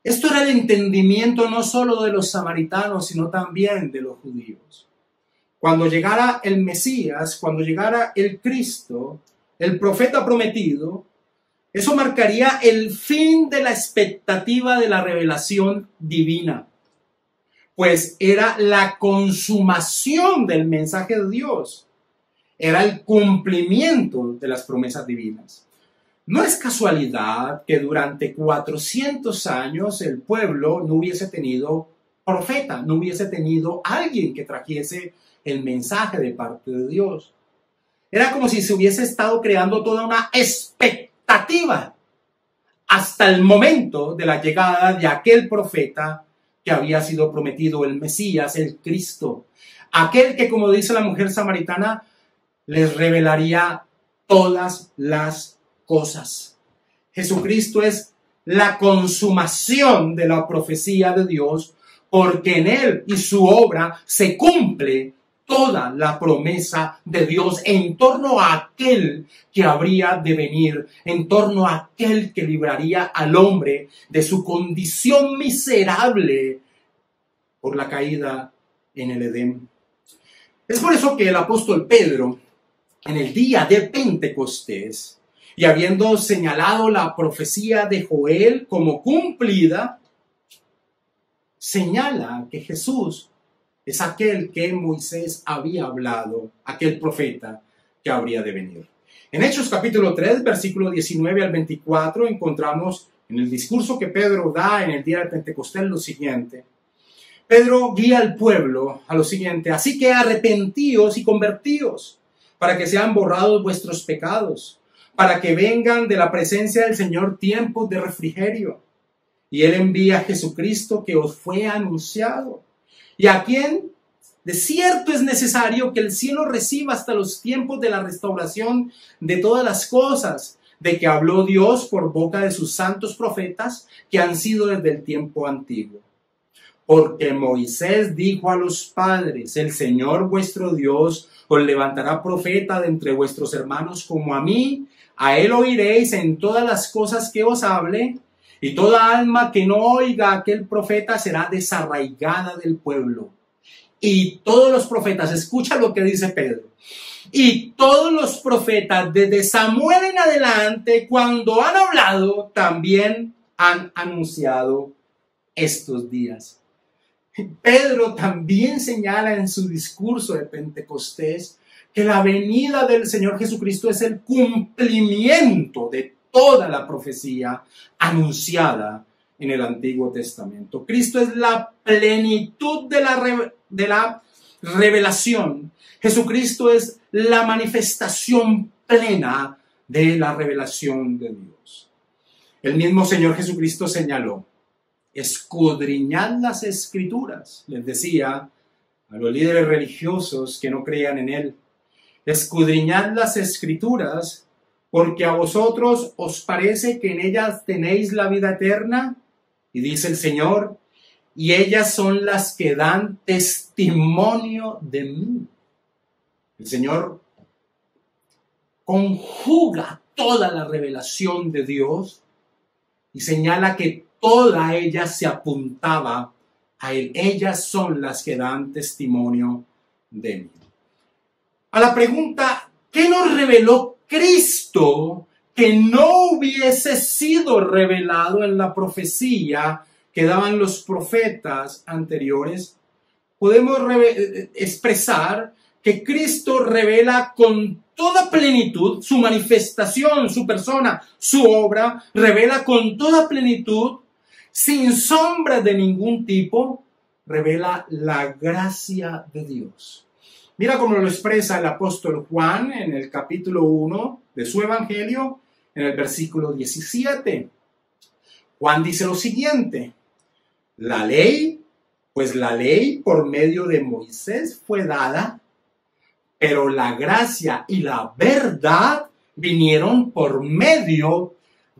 S1: Esto era el entendimiento no solo de los samaritanos, sino también de los judíos. Cuando llegara el Mesías, cuando llegara el Cristo, el profeta prometido, eso marcaría el fin de la expectativa de la revelación divina, pues era la consumación del mensaje de Dios, era el cumplimiento de las promesas divinas. No es casualidad que durante 400 años el pueblo no hubiese tenido profeta, no hubiese tenido alguien que trajese el mensaje de parte de Dios. Era como si se hubiese estado creando toda una expectativa hasta el momento de la llegada de aquel profeta que había sido prometido, el Mesías, el Cristo. Aquel que, como dice la mujer samaritana, les revelaría todas las cosas. Jesucristo es la consumación de la profecía de Dios, porque en Él y su obra se cumple toda la promesa de Dios en torno a aquel que habría de venir, en torno a aquel que libraría al hombre de su condición miserable por la caída en el Edén. Es por eso que el apóstol Pedro, en el día de Pentecostés, y habiendo señalado la profecía de Joel como cumplida, señala que Jesús es aquel que Moisés había hablado, aquel profeta que habría de venir. En Hechos capítulo 3, versículo 19 al 24, encontramos en el discurso que Pedro da en el día de Pentecostés lo siguiente. Pedro guía al pueblo a lo siguiente: así que arrepentíos y convertíos, para que sean borrados vuestros pecados, para que vengan de la presencia del Señor tiempos de refrigerio. Y Él envía a Jesucristo que os fue anunciado, y a quien de cierto es necesario que el cielo reciba hasta los tiempos de la restauración de todas las cosas, de que habló Dios por boca de sus santos profetas que han sido desde el tiempo antiguo. Porque Moisés dijo a los padres: el Señor vuestro Dios os levantará profeta de entre vuestros hermanos como a mí, a Él oiréis en todas las cosas que os hable, y toda alma que no oiga a aquel profeta será desarraigada del pueblo. Y todos los profetas, escucha lo que dice Pedro, y todos los profetas desde Samuel en adelante, cuando han hablado, también han anunciado estos días. Pedro también señala en su discurso de Pentecostés que la venida del Señor Jesucristo es el cumplimiento de toda la profecía anunciada en el Antiguo Testamento. Cristo es la plenitud de la revelación. Jesucristo es la manifestación plena de la revelación de Dios. El mismo Señor Jesucristo señaló: escudriñad las Escrituras, les decía a los líderes religiosos que no creían en Él. Escudriñad las Escrituras, porque a vosotros os parece que en ellas tenéis la vida eterna, y dice el Señor, y ellas son las que dan testimonio de mí. El Señor conjuga toda la revelación de Dios y señala que toda ella se apuntaba a Él. Ellas son las que dan testimonio de mí. A la pregunta, ¿qué nos reveló Cristo que no hubiese sido revelado en la profecía que daban los profetas anteriores? Podemos expresar que Cristo revela con toda plenitud su manifestación, su persona, su obra, revela con toda plenitud, sin sombra de ningún tipo, revela la gracia de Dios. Mira cómo lo expresa el apóstol Juan en el capítulo 1 de su evangelio, en el versículo 17. Juan dice lo siguiente: pues la ley por medio de Moisés fue dada, pero la gracia y la verdad vinieron por medio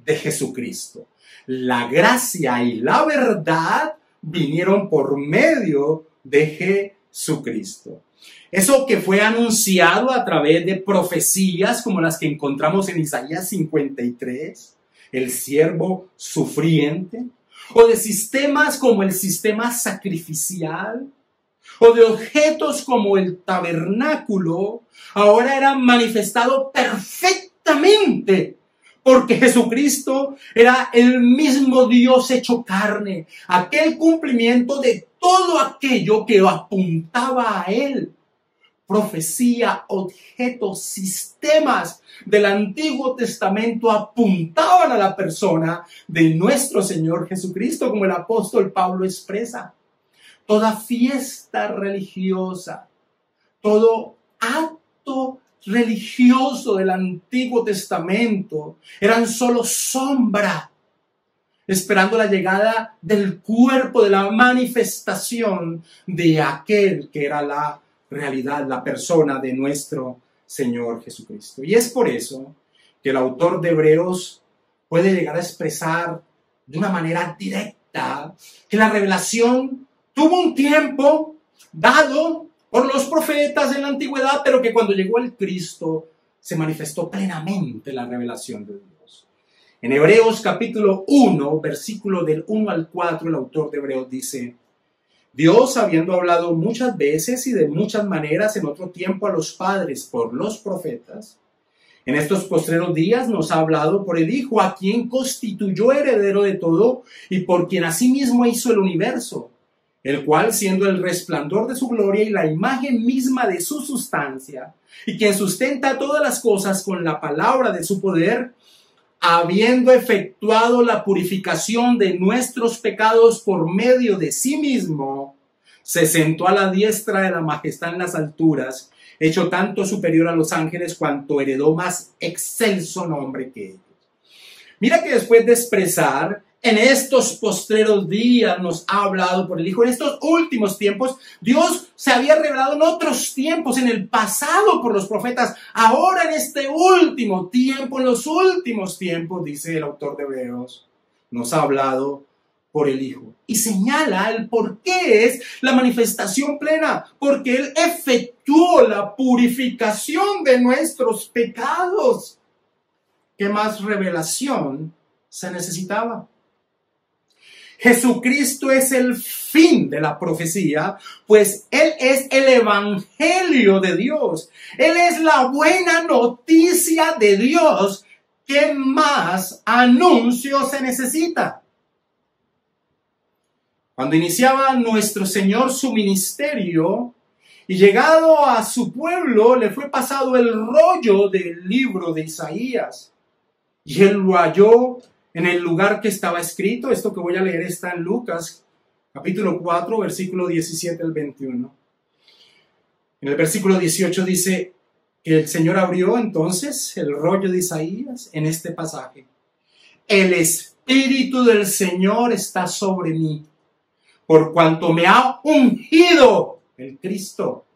S1: de Jesucristo. La gracia y la verdad vinieron por medio de Jesucristo. Eso que fue anunciado a través de profecías como las que encontramos en Isaías 53, el siervo sufriente, o de sistemas como el sistema sacrificial, o de objetos como el tabernáculo, ahora eran manifestados perfectamente, porque Jesucristo era el mismo Dios hecho carne, aquel cumplimiento de todo aquello que apuntaba a Él. Profecía, objetos, sistemas del Antiguo Testamento apuntaban a la persona de nuestro Señor Jesucristo, como el apóstol Pablo expresa. Toda fiesta religiosa, todo acto religioso del Antiguo Testamento eran solo sombra, esperando la llegada del cuerpo, de la manifestación de aquel que era la realidad, la persona de nuestro Señor Jesucristo. Y es por eso que el autor de Hebreos puede llegar a expresar de una manera directa que la revelación tuvo un tiempo dado por los profetas en la antigüedad, pero que cuando llegó el Cristo se manifestó plenamente la revelación de Dios. En Hebreos capítulo 1, versículo del 1 al 4, el autor de Hebreos dice: Dios, habiendo hablado muchas veces y de muchas maneras en otro tiempo a los padres por los profetas, en estos postreros días nos ha hablado por el Hijo, a quien constituyó heredero de todo y por quien asimismo hizo el universo, el cual, siendo el resplandor de su gloria y la imagen misma de su sustancia, y quien sustenta todas las cosas con la palabra de su poder, habiendo efectuado la purificación de nuestros pecados por medio de sí mismo, se sentó a la diestra de la majestad en las alturas, hecho tanto superior a los ángeles cuanto heredó más excelso nombre que ellos. Mira que después de expresar en estos postreros días nos ha hablado por el Hijo, en estos últimos tiempos, Dios se había revelado en otros tiempos, en el pasado por los profetas, ahora en este último tiempo, en los últimos tiempos, dice el autor de Hebreos, nos ha hablado por el Hijo. Y señala el por qué es la manifestación plena, porque Él efectuó la purificación de nuestros pecados. ¿Qué más revelación se necesitaba? Jesucristo es el fin de la profecía, pues Él es el evangelio de Dios. Él es la buena noticia de Dios. ¿Qué más anuncio se necesita? Cuando iniciaba nuestro Señor su ministerio y llegado a su pueblo, le fue pasado el rollo del libro de Isaías. Y Él lo halló en el lugar que estaba escrito. Esto que voy a leer está en Lucas, capítulo 4, versículo 17 al 21. En el versículo 18 dice que el Señor abrió entonces el rollo de Isaías en este pasaje. El Espíritu del Señor está sobre mí, por cuanto me ha ungido el Cristo,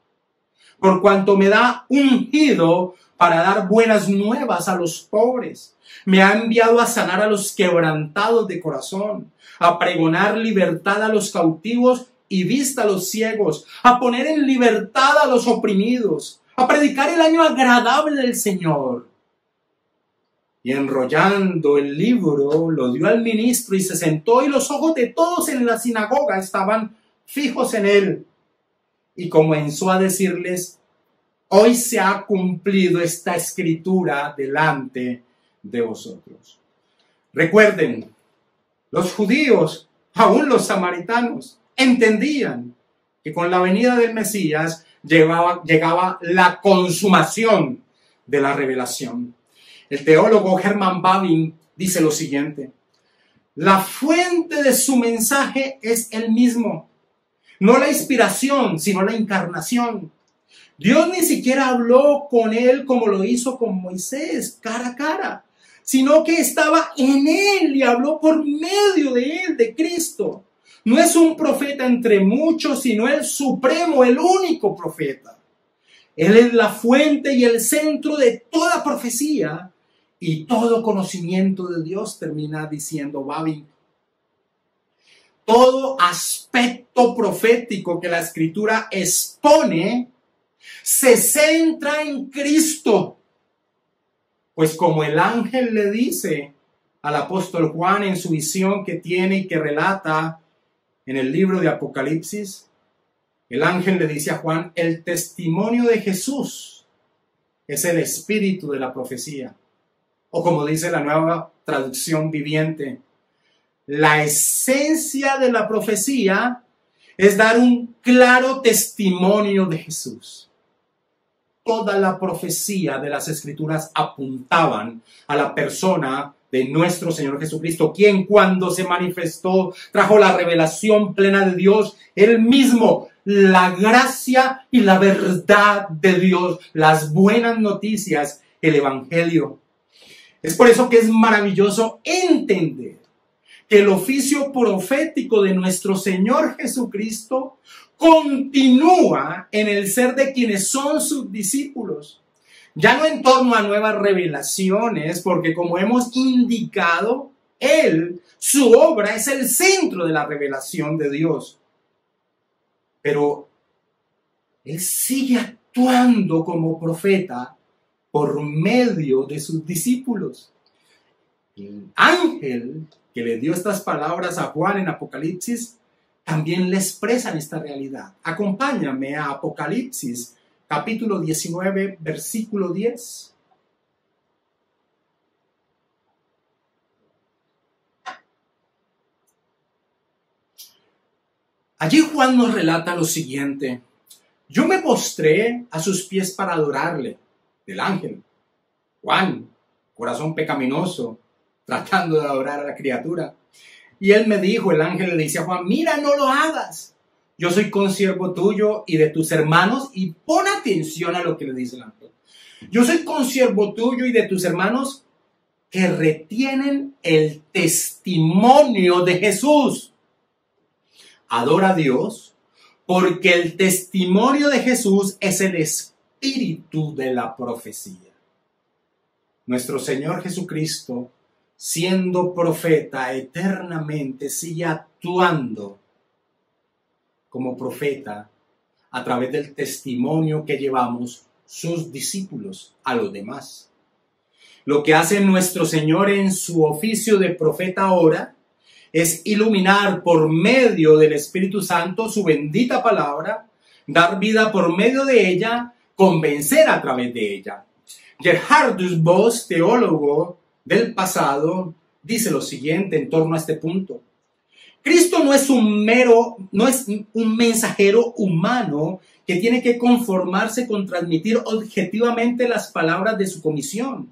S1: por cuanto me da ungido para dar buenas nuevas a los pobres. Me ha enviado a sanar a los quebrantados de corazón, a pregonar libertad a los cautivos y vista a los ciegos, a poner en libertad a los oprimidos, a predicar el año agradable del Señor. Y enrollando el libro, lo dio al ministro y se sentó, y los ojos de todos en la sinagoga estaban fijos en él. Y comenzó a decirles: hoy se ha cumplido esta escritura delante de vosotros. Recuerden, los judíos, aún los samaritanos, entendían que con la venida del Mesías llegaba la consumación de la revelación. El teólogo Hermann Bavinck dice lo siguiente: la fuente de su mensaje es el mismo, no la inspiración, sino la encarnación. Dios ni siquiera habló con él como lo hizo con Moisés, cara a cara, sino que estaba en él y habló por medio de él, de Cristo. No es un profeta entre muchos, sino el supremo, el único profeta. Él es la fuente y el centro de toda profecía y todo conocimiento de Dios, termina diciendo Babi. Todo aspecto profético que la Escritura expone se centra en Cristo. Pues como el ángel le dice al apóstol Juan en su visión que tiene y que relata en el libro de Apocalipsis, el ángel le dice a Juan, el testimonio de Jesús es el espíritu de la profecía. O como dice la Nueva Traducción Viviente, la esencia de la profecía es dar un claro testimonio de Jesús. Toda la profecía de las Escrituras apuntaban a la persona de nuestro Señor Jesucristo, quien cuando se manifestó trajo la revelación plena de Dios, Él mismo, la gracia y la verdad de Dios, las buenas noticias, el Evangelio. Es por eso que es maravilloso entender que el oficio profético de nuestro Señor Jesucristo continúa en el ser de quienes son sus discípulos. Ya no en torno a nuevas revelaciones, porque como hemos indicado, Él, su obra es el centro de la revelación de Dios. Pero Él sigue actuando como profeta por medio de sus discípulos. El ángel que le dio estas palabras a Juan en Apocalipsis también le expresan esta realidad. Acompáñame a Apocalipsis, capítulo 19, versículo 10. Allí Juan nos relata lo siguiente. Yo me postré a sus pies para adorarle, del ángel. Juan, corazón pecaminoso, tratando de adorar a la criatura. Y él me dijo, el ángel le dice a Juan, mira, no lo hagas. Yo soy consiervo tuyo y de tus hermanos, y pon atención a lo que le dice el ángel. Yo soy consiervo tuyo y de tus hermanos que retienen el testimonio de Jesús. Adora a Dios, porque el testimonio de Jesús es el espíritu de la profecía. Nuestro Señor Jesucristo, siendo profeta eternamente, sigue actuando como profeta a través del testimonio que llevamos sus discípulos a los demás. Lo que hace nuestro Señor en su oficio de profeta ahora es iluminar por medio del Espíritu Santo su bendita palabra, dar vida por medio de ella, convencer a través de ella. Gerhardus Voss, teólogo del pasado, dice lo siguiente en torno a este punto. Cristo no es un mensajero humano que tiene que conformarse con transmitir objetivamente las palabras de su comisión.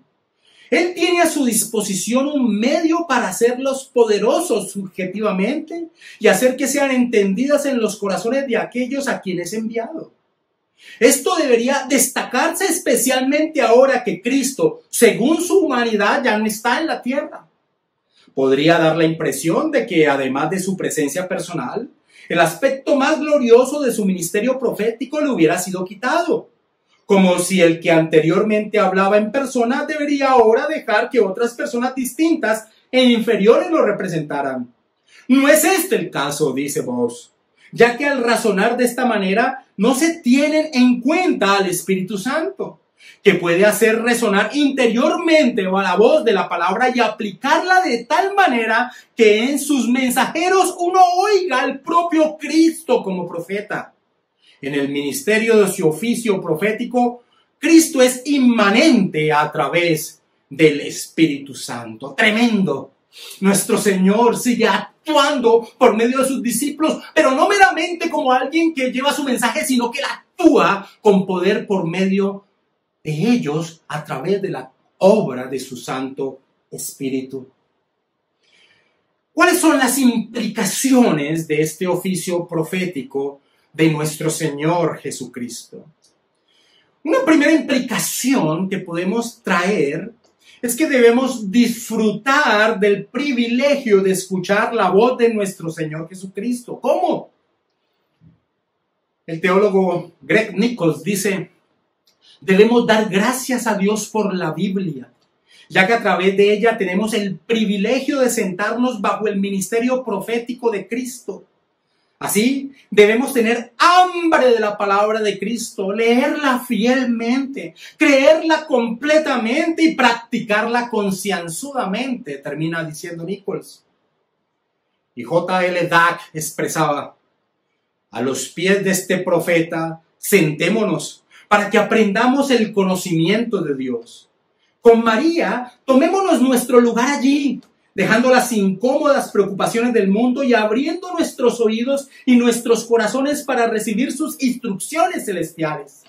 S1: Él tiene a su disposición un medio para hacerlos poderosos subjetivamente y hacer que sean entendidas en los corazones de aquellos a quienes es enviado. Esto debería destacarse especialmente ahora que Cristo, según su humanidad, ya no está en la tierra. Podría dar la impresión de que, además de su presencia personal, el aspecto más glorioso de su ministerio profético le hubiera sido quitado, como si el que anteriormente hablaba en persona debería ahora dejar que otras personas distintas e inferiores lo representaran. No es este el caso, dice Voss, ya que al razonar de esta manera no se tienen en cuenta al Espíritu Santo, que puede hacer resonar interiormente la voz de la palabra y aplicarla de tal manera que en sus mensajeros uno oiga al propio Cristo como profeta. En el ministerio de su oficio profético, Cristo es inmanente a través del Espíritu Santo. Tremendo. Nuestro Señor sigue actuando por medio de sus discípulos, pero no meramente como alguien que lleva su mensaje, sino que Él actúa con poder por medio de ellos a través de la obra de su Santo Espíritu. ¿Cuáles son las implicaciones de este oficio profético de nuestro Señor Jesucristo? Una primera implicación que podemos traer es que debemos disfrutar del privilegio de escuchar la voz de nuestro Señor Jesucristo. ¿Cómo? El teólogo Greg Nichols dice: debemos dar gracias a Dios por la Biblia, ya que a través de ella tenemos el privilegio de sentarnos bajo el ministerio profético de Cristo. Así, debemos tener hambre de la palabra de Cristo, leerla fielmente, creerla completamente y practicarla concienzudamente, termina diciendo Nichols. Y J.L. Dack expresaba: a los pies de este profeta, sentémonos para que aprendamos el conocimiento de Dios. Con María, tomémonos nuestro lugar allí, dejando las incómodas preocupaciones del mundo y abriendo nuestros oídos y nuestros corazones para recibir sus instrucciones celestiales.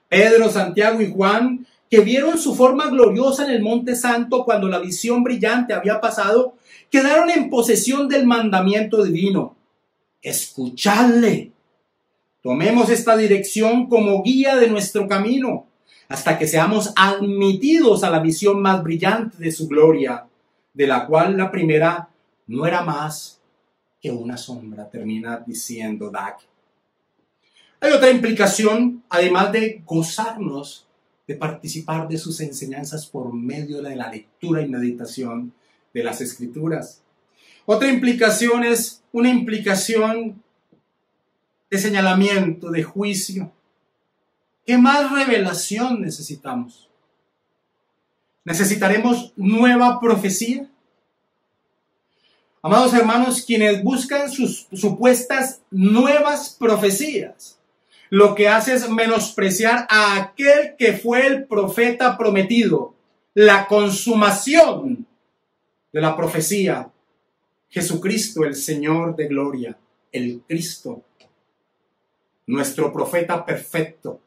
S1: Pedro, Santiago y Juan, que vieron su forma gloriosa en el Monte Santo cuando la visión brillante había pasado, quedaron en posesión del mandamiento divino: escuchadle. Tomemos esta dirección como guía de nuestro camino, hasta que seamos admitidos a la visión más brillante de su gloria, de la cual la primera no era más que una sombra, termina diciendo Dack. Hay otra implicación, además de gozarnos de participar de sus enseñanzas por medio de la lectura y meditación de las Escrituras. Otra implicación es una implicación de señalamiento, de juicio. ¿Qué más revelación necesitamos? ¿Necesitaremos nueva profecía? Amados hermanos, quienes buscan sus supuestas nuevas profecías, lo que hace es menospreciar a aquel que fue el profeta prometido, la consumación de la profecía, Jesucristo, el Señor de gloria, el Cristo, nuestro profeta perfecto.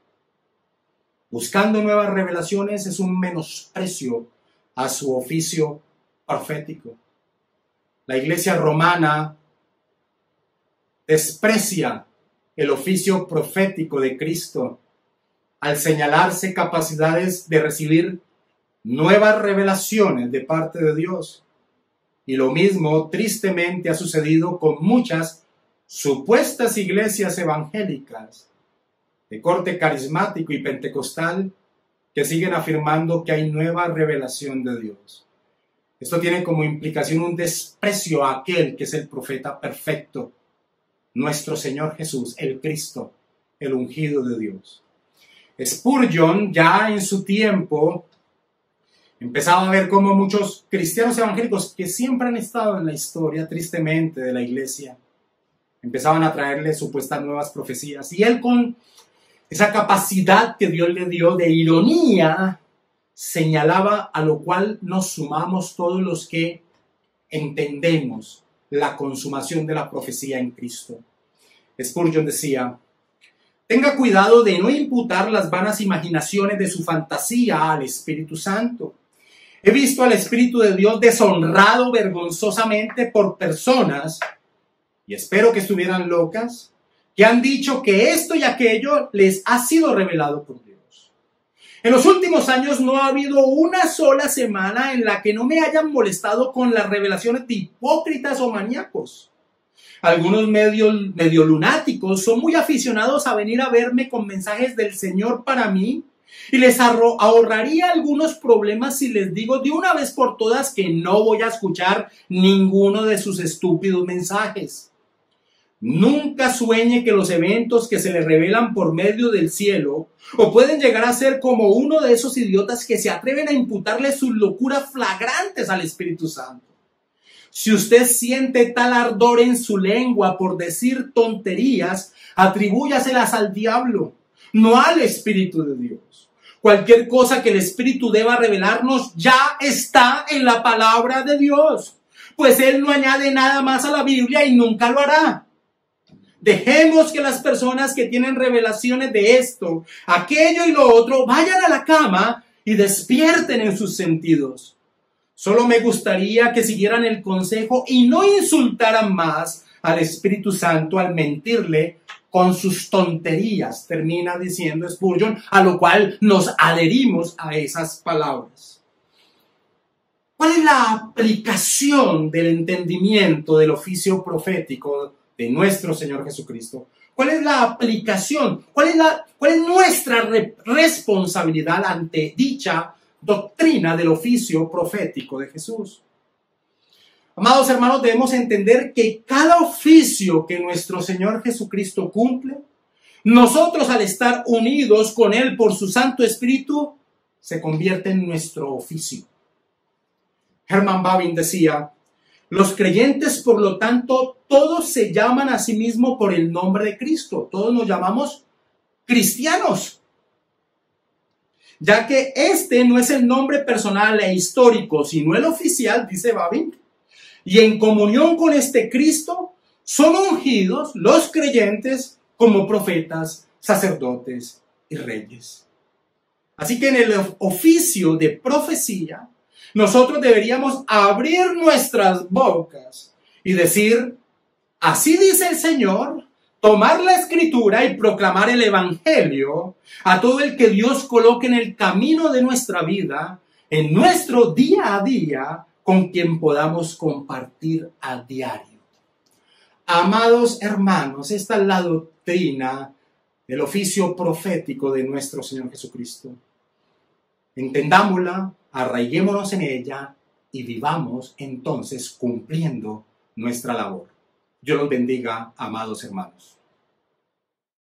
S1: Buscando nuevas revelaciones es un menosprecio a su oficio profético. La iglesia romana desprecia el oficio profético de Cristo al señalarse capacidades de recibir nuevas revelaciones de parte de Dios. Y lo mismo tristemente ha sucedido con muchas supuestas iglesias evangélicas de corte carismático y pentecostal que siguen afirmando que hay nueva revelación de Dios. Esto tiene como implicación un desprecio a aquel que es el profeta perfecto, nuestro Señor Jesús, el Cristo, el ungido de Dios. Spurgeon, ya en su tiempo, empezaba a ver cómo muchos cristianos evangélicos que siempre han estado en la historia, tristemente, de la iglesia, empezaban a traerle supuestas nuevas profecías. Y él, con esa capacidad que Dios le dio de ironía, señalaba a lo cual nos sumamos todos los que entendemos la consumación de la profecía en Cristo. Spurgeon decía: tenga cuidado de no imputar las vanas imaginaciones de su fantasía al Espíritu Santo. He visto al Espíritu de Dios deshonrado vergonzosamente por personas, y espero que estuvieran locas, que han dicho que esto y aquello les ha sido revelado por Dios. En los últimos años no ha habido una sola semana en la que no me hayan molestado con las revelaciones de hipócritas o maníacos. Algunos medio lunáticos son muy aficionados a venir a verme con mensajes del Señor para mí, y les ahorraría algunos problemas si les digo de una vez por todas que no voy a escuchar ninguno de sus estúpidos mensajes. Nunca sueñe que los eventos que se le revelan por medio del cielo o pueden llegar a ser como uno de esos idiotas que se atreven a imputarle sus locuras flagrantes al Espíritu Santo. Si usted siente tal ardor en su lengua por decir tonterías, atribúyaselas al diablo, no al Espíritu de Dios. Cualquier cosa que el Espíritu deba revelarnos ya está en la palabra de Dios, pues Él no añade nada más a la Biblia y nunca lo hará. Dejemos que las personas que tienen revelaciones de esto, aquello y lo otro, vayan a la cama y despierten en sus sentidos. Solo me gustaría que siguieran el consejo y no insultaran más al Espíritu Santo al mentirle con sus tonterías, termina diciendo Spurgeon, a lo cual nos adherimos a esas palabras. ¿Cuál es la aplicación del entendimiento del oficio profético de nuestro Señor Jesucristo? ¿Cuál es la aplicación? ¿Cuál es nuestra responsabilidad ante dicha doctrina del oficio profético de Jesús? Amados hermanos, debemos entender que cada oficio que nuestro Señor Jesucristo cumple, nosotros al estar unidos con Él por su Santo Espíritu, se convierte en nuestro oficio. Herman Bavinck decía, los creyentes, por lo tanto, todos se llaman a sí mismos por el nombre de Cristo. Todos nos llamamos cristianos, ya que este no es el nombre personal e histórico, sino el oficial, dice Bavinck. Y en comunión con este Cristo son ungidos los creyentes como profetas, sacerdotes y reyes. Así que en el oficio de profecía, nosotros deberíamos abrir nuestras bocas y decir, así dice el Señor, tomar la Escritura y proclamar el Evangelio a todo el que Dios coloque en el camino de nuestra vida, en nuestro día a día, con quien podamos compartir a diario. Amados hermanos, esta es la doctrina del oficio profético de nuestro Señor Jesucristo. Entendámosla, arraiguémonos en ella y vivamos entonces cumpliendo nuestra labor. Dios los bendiga, amados hermanos.